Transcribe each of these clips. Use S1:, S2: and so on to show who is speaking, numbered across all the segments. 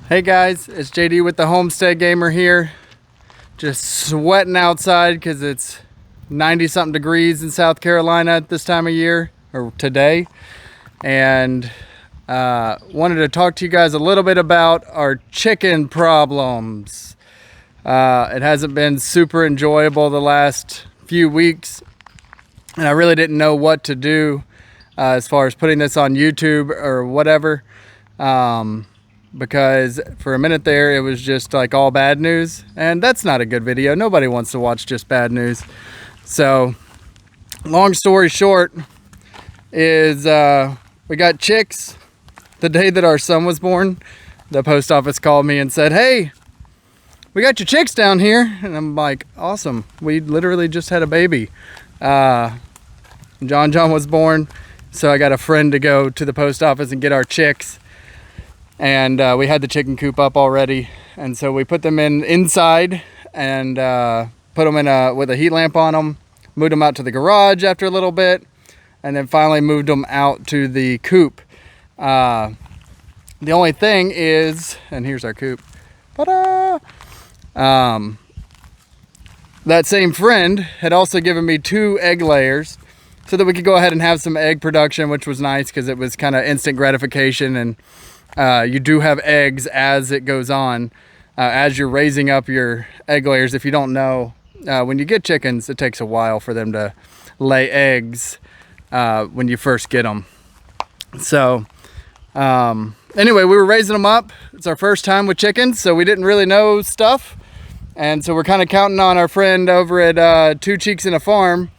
S1: Hey guys, it's JD with the Homestead Gamer here. Just sweating outside because it's 90 something degrees in South Carolina at this time of year, or today. And wanted to talk to you guys a little bit about our chicken problems. It hasn't been super enjoyable the last few weeks, and I really didn't know what to do as far as putting this on YouTube or whatever. Because for a minute there it was just like all bad news, and that's not a good video. Nobody wants to watch just bad news. So long story short is we got chicks the day that our son was born. The post office called me and said, hey, we got your chicks down here. And I'm like, awesome, we literally just had a baby. John was born, so I got a friend to go to the post office and get our chicks. And we had the chicken coop up already, and so we put them inside and put them in with a heat lamp on them, moved them out to the garage after a little bit, and then finally moved them out to the coop. The only thing is, and here's our coop, that same friend had also given me 2 egg layers so that we could go ahead and have some egg production, which was nice because it was kind of instant gratification. And you do have eggs as it goes on, as you're raising up your egg layers. If you don't know, when you get chickens, it takes a while for them to lay eggs when you first get them. So anyway, we were raising them up. It's our first time with chickens, so we didn't really know stuff. And so we're kind of counting on our friend over at Two Cheeks in a Farm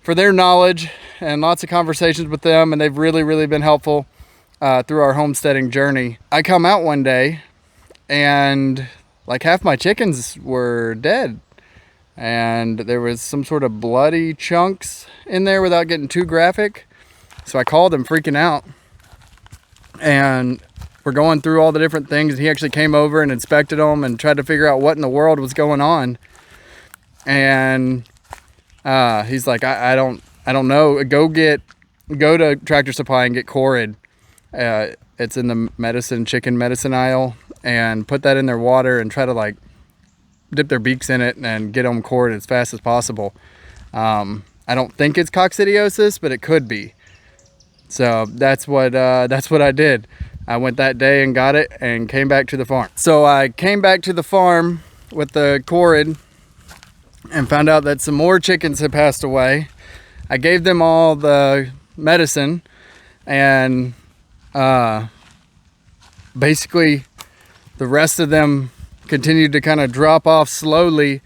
S1: for their knowledge and lots of conversations with them, and they've really been helpful through our homesteading journey. I come out one day and like half my chickens were dead, and there was some sort of bloody chunks in there without getting too graphic. So I called him freaking out, and we're going through all the different things, and he actually came over and inspected them and tried to figure out what in the world was going on. And he's like, I don't know, go to Tractor Supply and get Corid. It's in the chicken medicine aisle, and put that in their water and try to like dip their beaks in it and get them Corid as fast as possible. I don't think it's Coccidiosis, but it could be. So that's what I did. I went that day and got it and came back to the farm. So I came back to the farm with the Corid and found out that some more chickens had passed away. I gave them all the medicine, and basically the rest of them continued to kind of drop off slowly.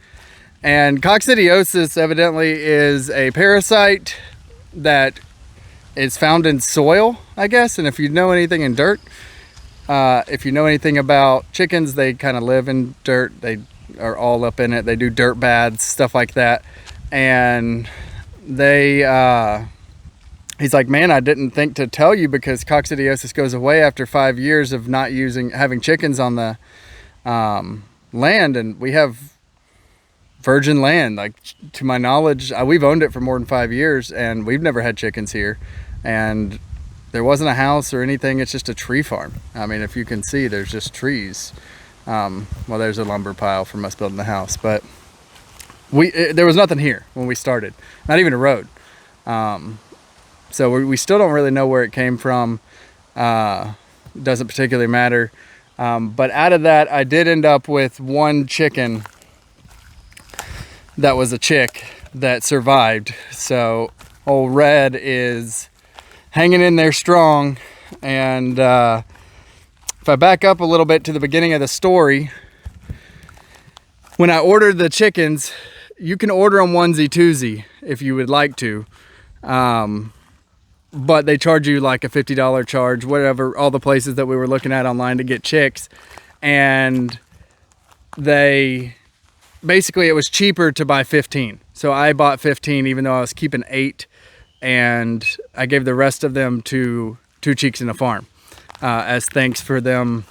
S1: And coccidiosis evidently is a parasite that is found in soil, I guess. And if you know anything in dirt, if you know anything about chickens, they kind of live in dirt. They are all up in it. They do dirt baths, stuff like that. And they he's like, man, I didn't think to tell you, because coccidiosis goes away after 5 years of not having chickens on the land. And we have virgin land. Like, to my knowledge, we've owned it for more than 5 years, and we've never had chickens here. And there wasn't a house or anything. It's just a tree farm. I mean, if you can see, there's just trees. Well, there's a lumber pile from us building the house, but there was nothing here when we started, not even a road. So we still don't really know where it came from. Doesn't particularly matter. But out of that, I did end up with one chicken that was a chick that survived. So old Red is hanging in there strong. And if I back up a little bit to the beginning of the story, when I ordered the chickens, you can order them onesie twosie if you would like to. But they charge you like a $50 charge, whatever, all the places that we were looking at online to get chicks. And basically it was cheaper to buy 15. So I bought 15, even though I was keeping 8, and I gave the rest of them to Two Cheeks in a Farm, as thanks for them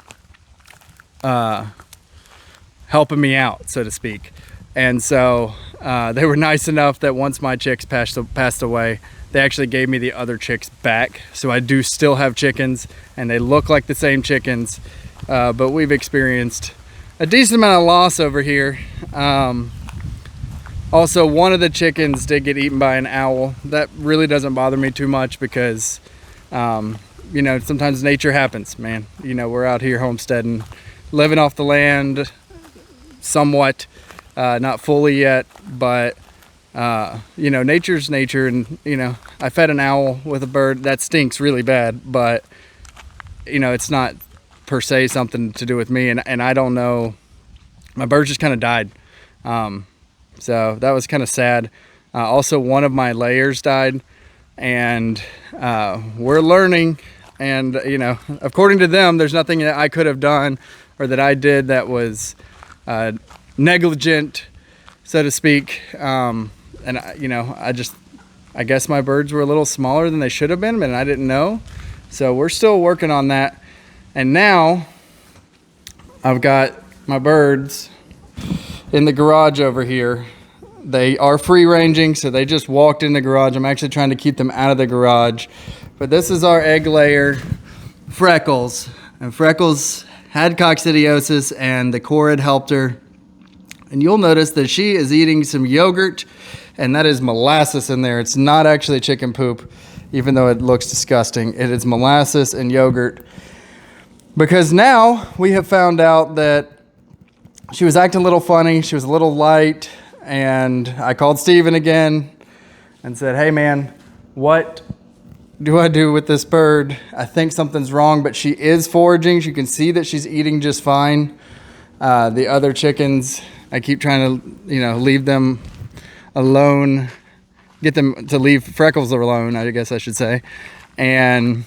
S1: helping me out, so to speak. And so they were nice enough that once my chicks passed away, they actually gave me the other chicks back. So I do still have chickens, and they look like the same chickens. but we've experienced a decent amount of loss over here. Also, one of the chickens did get eaten by an owl. That really doesn't bother me too much because, you know, sometimes nature happens, man. You know, we're out here homesteading, living off the land somewhat, not fully yet, but, you know, nature's nature. And, you know, I fed an owl with a bird. That stinks really bad, but, you know, it's not per se something to do with me. And I don't know, my bird just kind of died. So that was kind of sad. Also, one of my layers died, and we're learning. And, you know, according to them, there's nothing that I could have done or that I did that was negligent, so to speak. And, you know, I guess my birds were a little smaller than they should have been, and I didn't know. So we're still working on that. And now I've got my birds in the garage over here. They are free ranging, so they just walked in the garage. I'm actually trying to keep them out of the garage. But this is our egg layer, Freckles. And Freckles had coccidiosis, and the core had helped her. And you'll notice that she is eating some yogurt, and that is molasses in there. It's not actually chicken poop, even though it looks disgusting. It is molasses and yogurt. Because now we have found out that she was acting a little funny. She was a little light. And I called Steven again and said, hey man, what do I do with this bird? I think something's wrong, but she is foraging. You can see that she's eating just fine. The other chickens, I keep trying to, you know, leave them alone, get them to leave Freckles alone, I guess I should say. And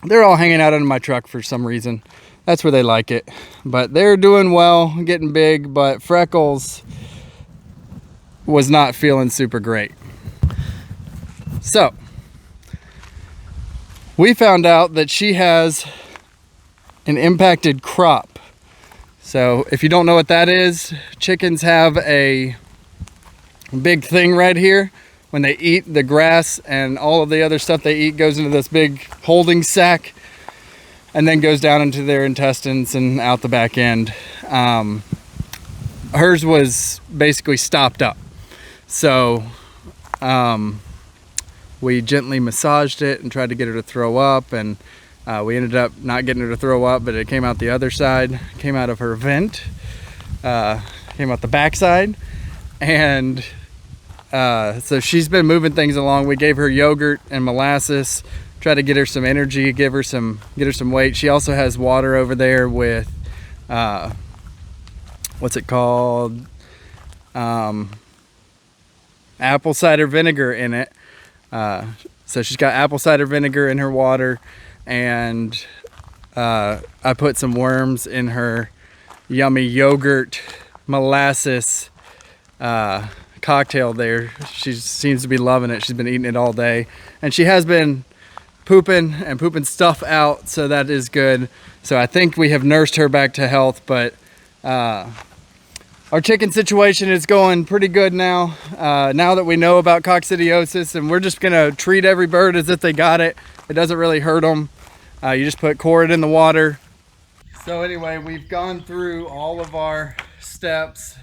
S1: they're all hanging out under my truck for some reason. That's where they like it. But they're doing well, getting big, but Freckles was not feeling super great. So we found out that she has an impacted crop. So if you don't know what that is, chickens have a big thing right here. When they eat, the grass and all of the other stuff they eat goes into this big holding sack and then goes down into their intestines and out the back end. Hers was basically stopped up. So we gently massaged it and tried to get her to throw up, and we ended up not getting her to throw up, but it came out the other side, came out of her vent, came out the back side. And so she's been moving things along. We gave her yogurt and molasses, tried to get her some energy, get her some weight. She also has water over there with what's it called, apple cider vinegar in it. So she's got apple cider vinegar in her water, and I put some worms in her yummy yogurt molasses cocktail there. She seems to be loving it. She's been eating it all day, and she has been pooping stuff out, so that is good. So I think we have nursed her back to health, but our chicken situation is going pretty good now. Now that we know about coccidiosis, and we're just gonna treat every bird as if they got it. It doesn't really hurt them. You just put cord in the water. So anyway, we've gone through all of our steps,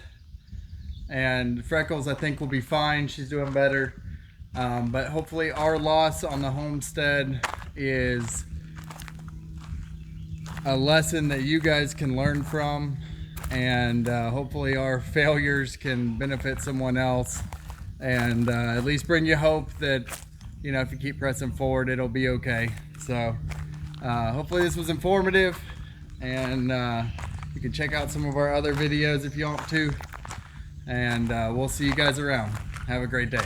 S1: and Freckles I think will be fine. She's doing better. But hopefully our loss on the homestead is a lesson that you guys can learn from. And hopefully our failures can benefit someone else, and at least bring you hope that, you know, if you keep pressing forward, it'll be okay. So hopefully this was informative, and you can check out some of our other videos if you want to, and we'll see you guys around. Have a great day.